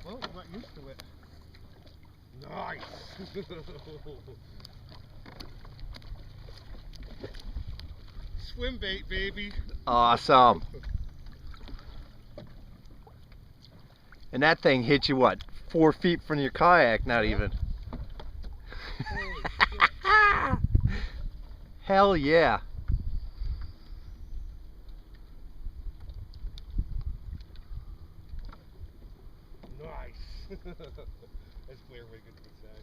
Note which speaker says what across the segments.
Speaker 1: Well, I'm not used to it. Nice. Swim bait, baby.
Speaker 2: Awesome. And that thing hit you what? 4 feet from your kayak, not even.
Speaker 1: Holy shit.
Speaker 2: Hell yeah.
Speaker 1: Nice. That's Blair Wiggins would say.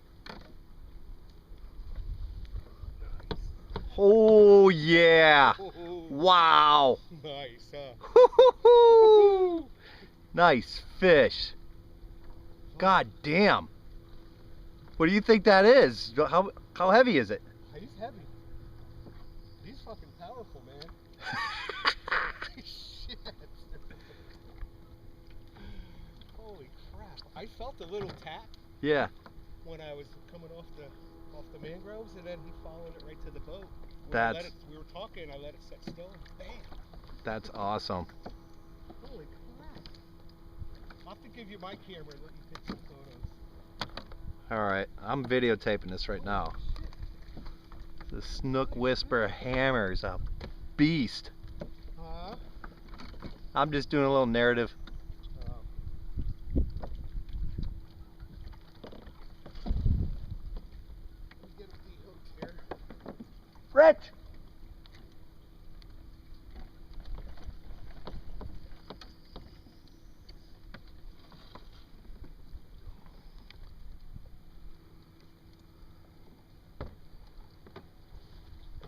Speaker 1: Nice.
Speaker 2: Oh yeah.
Speaker 1: Oh,
Speaker 2: Wow.
Speaker 1: nice, huh?
Speaker 2: Nice fish. God damn. What do you think that is? How heavy is it?
Speaker 1: He's heavy. He's fucking powerful, man. Shit. Holy crap. I felt a little tap.
Speaker 2: Yeah.
Speaker 1: When I was coming off the mangroves, and then he followed it right to the boat. We were talking, I let it set still, and bam!
Speaker 2: That's awesome.
Speaker 1: Holy crap! I'll have to give you my camera and let you take some photos.
Speaker 2: Alright, I'm videotaping this right now. The Snook Whisper hammer's a beast.
Speaker 1: Huh?
Speaker 2: I'm just doing a little narrative.